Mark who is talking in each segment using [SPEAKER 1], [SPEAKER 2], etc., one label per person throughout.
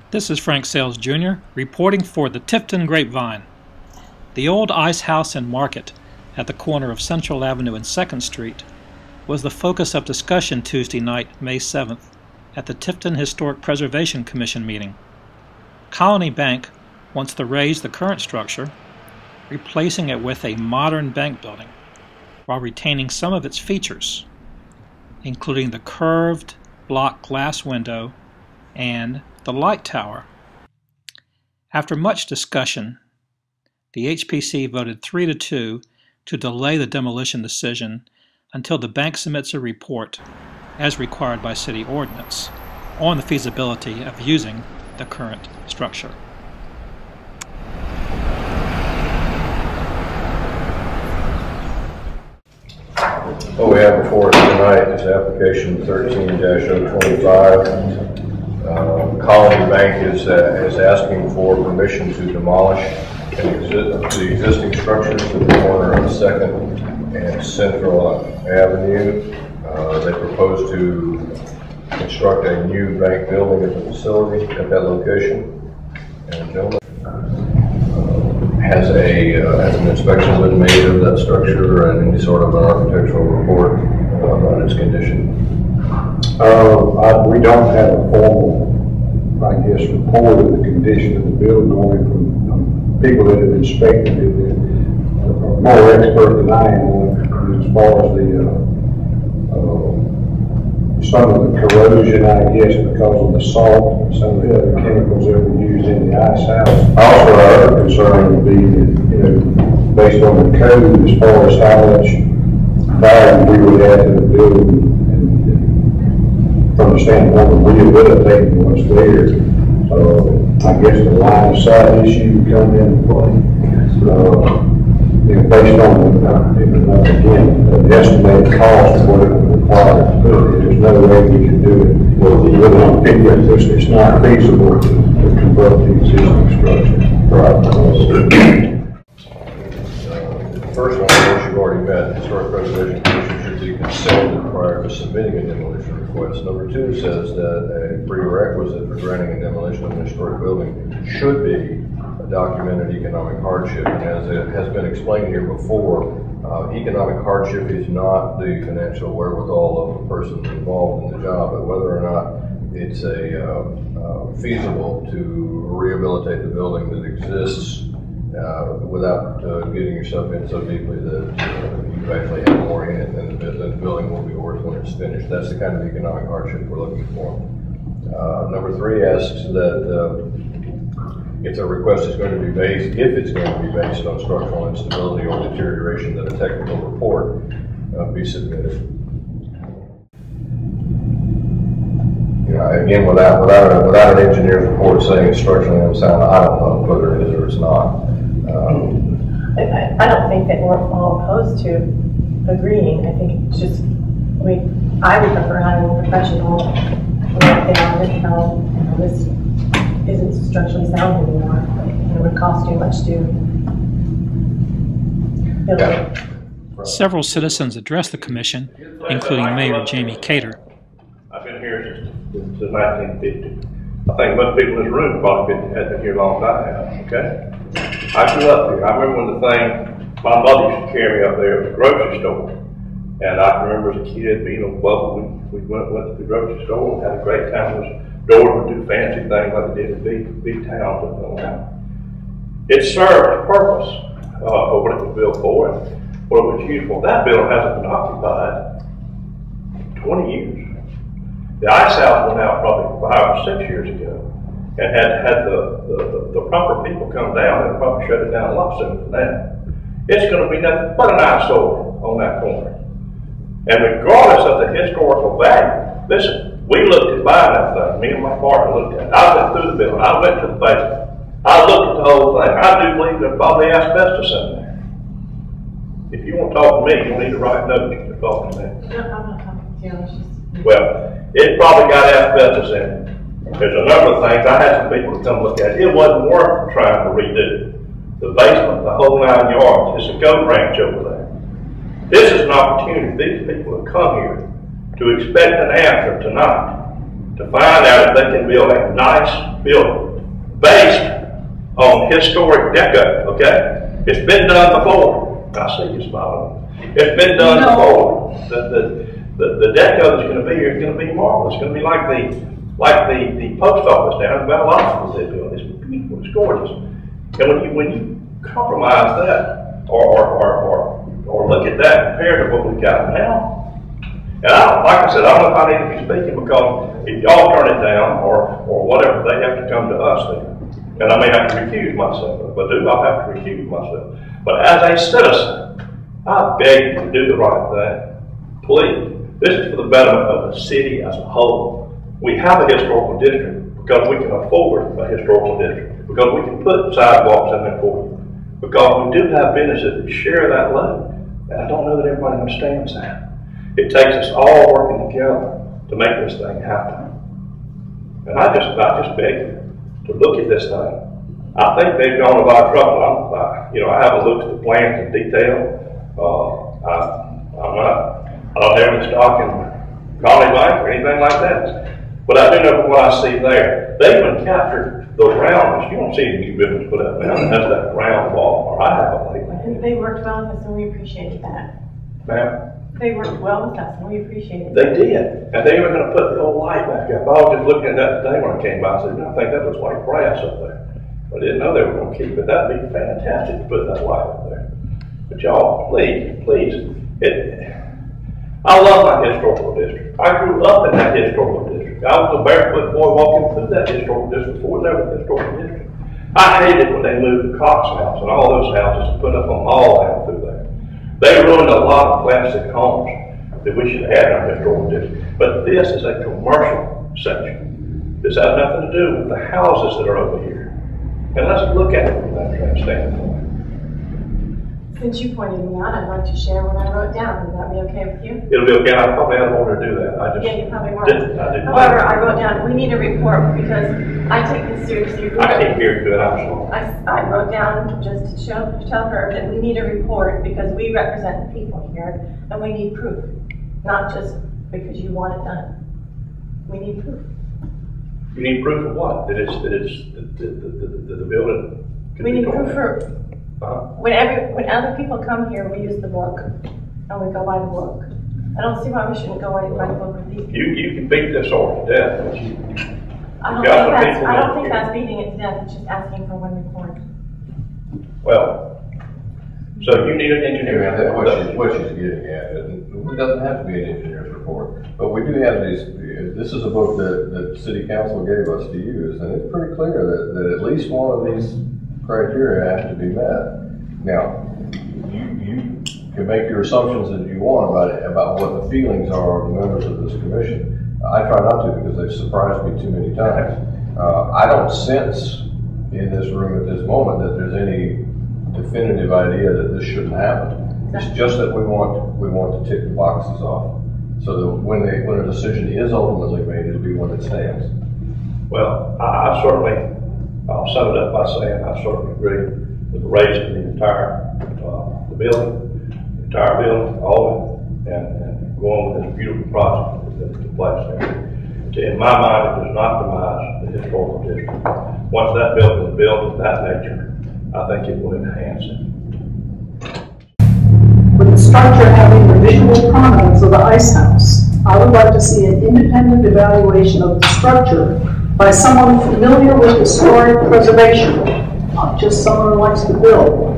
[SPEAKER 1] This is Frank Sayles Jr. reporting for the Tifton Grapevine. The old ice house and market at the corner of Central Avenue and 2nd Street was the focus of discussion Tuesday night, May 7th, at the Tifton Historic Preservation Commission meeting. Colony Bank wants to raise the current structure, replacing it with a modern bank building, while retaining some of its features, including the curved block glass window and the light tower. After much discussion, the HPC voted 3-2 to delay the demolition decision until the bank submits a report, as required by city ordinance, on the feasibility of using the current structure.
[SPEAKER 2] What we have before us tonight is application 13-025. Colony Bank is asking for permission to demolish the existing structures at the corner of 2nd and Central Avenue. They propose to construct a new bank building at the facility at that location. And gentlemen, has an inspection been made of that structure and any sort of an architectural report about its condition?
[SPEAKER 3] We don't have a formal, report of the condition of the building, only from people that have inspected it that are more expert than I am as far as some of the corrosion, because of the salt and some of the other chemicals that were used in the ice house. Also, our other concern would be that, based on the code, as far as how much value we would add to the building, and from the standpoint of rehabilitating what's there. I guess the line of sight issue would come into play. Based on again, the estimated cost of what it would require to put it, there's no way we can do it. It's not feasible to convert the existing structure. Right.
[SPEAKER 2] First one, which you've already met, the Historic Preservation Commission should be consulted prior to submitting a demolition request. Number 2 says that a prerequisite for granting a demolition of an historic building should be a documented economic hardship. And as it has been explained here before, economic hardship is not the financial wherewithal of the person involved in the job, but whether or not it's feasible to rehabilitate the building that exists without getting yourself in so deeply that you actually have more in it than the building will be worth when it's finished. That's the kind of economic hardship we're looking for. Number 3 asks that if the request is going to be based, on structural instability or deterioration, that a technical report be submitted. Again, without an engineer's report saying it's structurally unsound, I don't know whether it is or it's not.
[SPEAKER 4] I don't think that we're all opposed to agreeing. I think it's just, I would prefer having a professional write down this isn't structurally sound anymore. It would cost too much to build it.
[SPEAKER 1] Several citizens addressed the commission, including Mayor Jamie Cater.
[SPEAKER 5] I've been here since 1950. I think most people in this room probably have been here a long time, okay? I grew up here. I remember when my mother used to carry me up there at the grocery store. And I can remember as a kid being on bubble, we went to the grocery store and had a great time. Those doors would do fancy things like they did in big towns up and around. It served a purpose for what it was built for and what it was used for. That building hasn't been occupied 20 years. The ice house went out probably 5 or 6 years ago, and had the proper people come down, they'd probably shut it down a lot sooner than that. It's going to be nothing but an eyesore on that corner. And regardless of the historical value, listen, we looked at buying that thing. Me and my partner looked at it. I went through the building. I went to the basement. I looked at the whole thing. I do believe there's probably asbestos in there. If you want to talk to me, you need to write notes to talk to me.
[SPEAKER 4] No, I'm not talking to you.
[SPEAKER 5] Well, it probably got asbestos in it. There's a number of things. I had some people to come look at it. It wasn't worth trying to redo. The basement, the whole 9 yards. It's a goat ranch over there. This is an opportunity. These people have come here to expect an answer tonight, to find out if they can build a nice building based on historic deco, okay? It's been done before. I see you smiling. It's been done before. The deco that's going to be here is going to be marvelous. It's going to be like the post office down in Valdosta they built. It's beautiful. It's gorgeous. And when you compromise that or look at that compared to what we've got now, and like I said, I don't know if I need to be speaking because if y'all turn it down or whatever, they have to come to us then. And I may have to recuse myself. If I do, I'll have to recuse myself. But as a citizen, I beg you to do the right thing. Please. This is for the betterment of the city as a whole. We have a historical district because we can afford a historical district, because we can put sidewalks in there for you, because we do have businesses that share that load. And I don't know that everybody understands that. It takes us all working together to make this thing happen. And I just beg you to look at this thing. I think they've gone a lot of trouble. I haven't looked at the plans in detail. I don't have any stock in Colony Bank or anything like that. But I do know from what I see there, they even captured the roundness. You don't see any new buildings put up now that has that round wall, or I haven't lately.
[SPEAKER 4] They worked well with us and we appreciated that.
[SPEAKER 5] Ma'am?
[SPEAKER 4] They worked well with us and we appreciated
[SPEAKER 5] They
[SPEAKER 4] that.
[SPEAKER 5] did. And they were going to put the old light back up. I was just looking at that today when I came by. I said, I think that looks like brass up there. I didn't know they were going to keep it. That'd be fantastic to put that light up there. But y'all, please. I love my historical district. I grew up in that historical district. I was a barefoot boy walking through that historical district before it was ever a historical district. I hated when they moved the Cox House and all those houses and put up a mall down through there. They ruined a lot of classic homes that we should have in our historical district. But this is a commercial section. This has nothing to do with the houses that are over here. And let's look at it from that standpoint.
[SPEAKER 4] Since you pointed me out, I'd like to share what I wrote down. Would that be okay with you?
[SPEAKER 5] It'll be okay. I probably had order to do that.
[SPEAKER 4] Yeah, you probably weren't.
[SPEAKER 5] Didn't.
[SPEAKER 4] However, I wrote down, we need a report because I take this seriously.
[SPEAKER 5] I can't hear good, I'm sorry.
[SPEAKER 4] I wrote down just to tell her that we need a report because we represent the people here and we need proof. Not just because you want it done. We need proof.
[SPEAKER 5] You need proof of what? That the building.
[SPEAKER 4] We need proof for. When other people come here, we use the book, and we go by the book. I don't see why we shouldn't go by the book with these.
[SPEAKER 5] You can beat this horse to death, but
[SPEAKER 4] I don't think that's beating it to death. It's just asking for one report.
[SPEAKER 5] Well, so you need an engineer.
[SPEAKER 2] Yeah, that's what she's getting at. It doesn't have to be an engineer's report, but we do have these. This is a book that City Council gave us to use, and it's pretty clear that at least one of these criteria have to be met. Now, you can make your assumptions that you want about what the feelings are of the members of this commission. I try not to because they've surprised me too many times. I don't sense in this room at this moment that there's any definitive idea that this shouldn't happen. It's just that we want to tick the boxes off, so that when a decision is ultimately made, it'll be one that stands.
[SPEAKER 5] Well, I'll sum it up by saying I certainly agree with the razing the entire building, all of it, and going with this beautiful project that's in place there. In my mind, it does not demise the historical district. Once that building is built of that nature, I think it will enhance it.
[SPEAKER 6] With the structure having the visual prominence of the ice house, I would like to see an independent evaluation of the structure by someone familiar with historic preservation, not just someone who likes to build.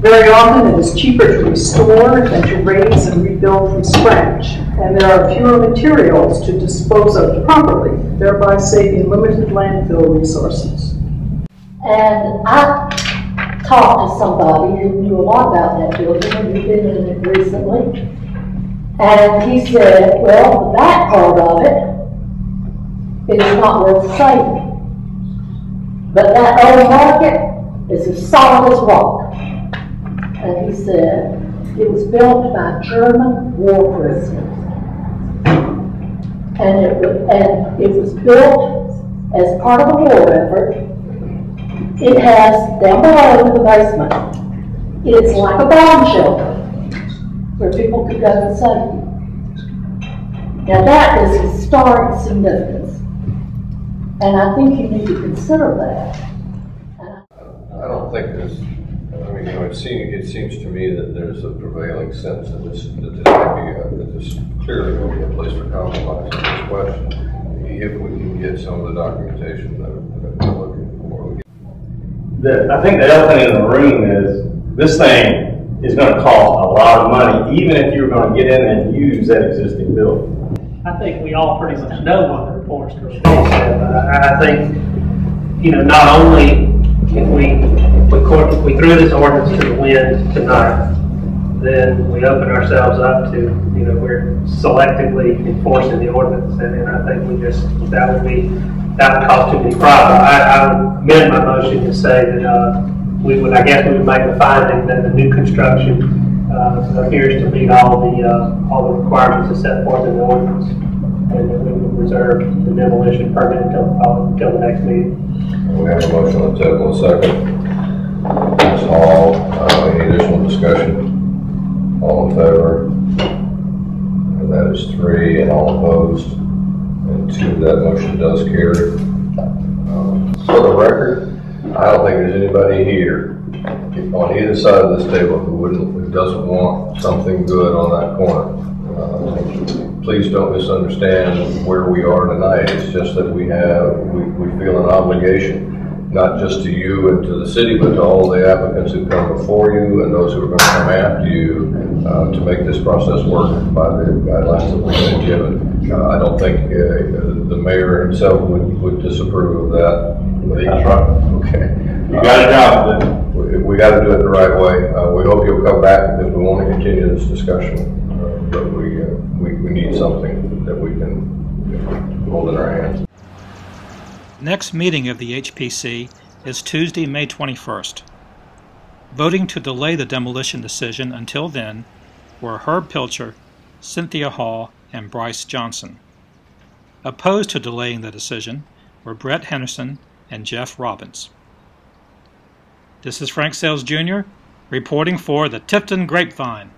[SPEAKER 6] Very often it is cheaper to restore than to raise and rebuild from scratch, and there are fewer materials to dispose of properly, thereby saving limited landfill resources.
[SPEAKER 7] And I talked to somebody who knew a lot about that building, and he'd been in it recently, and he said, well, that part of it is not worth saving. But that old market is as solid as rock. And he said it was built by German war prisoners. And it was built as part of a war effort. It has down below in the basement It's like a bomb shelter where people could go and save. Now that is historic significance, and I think you need to consider that.
[SPEAKER 2] I don't think there's, I mean, it seems to me that there's a prevailing sense that this clearly will be a place for compromise on this question, if we can get some of the documentation that we're looking for.
[SPEAKER 8] I think the elephant in the room is this thing is going to cost a lot of money, even if you're going to get in and use that existing building.
[SPEAKER 9] I think we all pretty much know what the report's going to say, but I think, you know, not only if we threw this ordinance to the wind tonight, then we open ourselves up to, you know, we're selectively enforcing the ordinance, and I think that would cause too many problems. I would amend my motion to say that we would make the finding that the new construction appears to meet all the requirements that's set forth in the ordinance, and that we would reserve the demolition permit until the next meeting.
[SPEAKER 2] We have a motion on the table, a second. That's all. Any additional discussion? All in favor? And that is 3, and all opposed, and 2. That motion does carry. For the record, I don't think there's anybody here on either side of this table who doesn't want something good on that corner. Please don't misunderstand where we are tonight. It's just that we feel an obligation, not just to you and to the city, but to all the applicants who come before you and those who are going to come after you, to make this process work by the guidelines that we've been given. I don't think the mayor himself would disapprove of that.
[SPEAKER 8] That's right.
[SPEAKER 2] Okay.
[SPEAKER 8] You got a job then.
[SPEAKER 2] We got to do it the right way. We hope you'll come back because we want to continue this discussion. But we need something that we can hold in our hands.
[SPEAKER 1] Next meeting of the HPC is Tuesday, May 21st. Voting to delay the demolition decision until then were Herb Pilcher, Cynthia Hall, and Bryce Johnson. Opposed to delaying the decision were Brett Henderson and Jeff Robbins. This is Frank Sayles Jr. reporting for the Tifton Grapevine.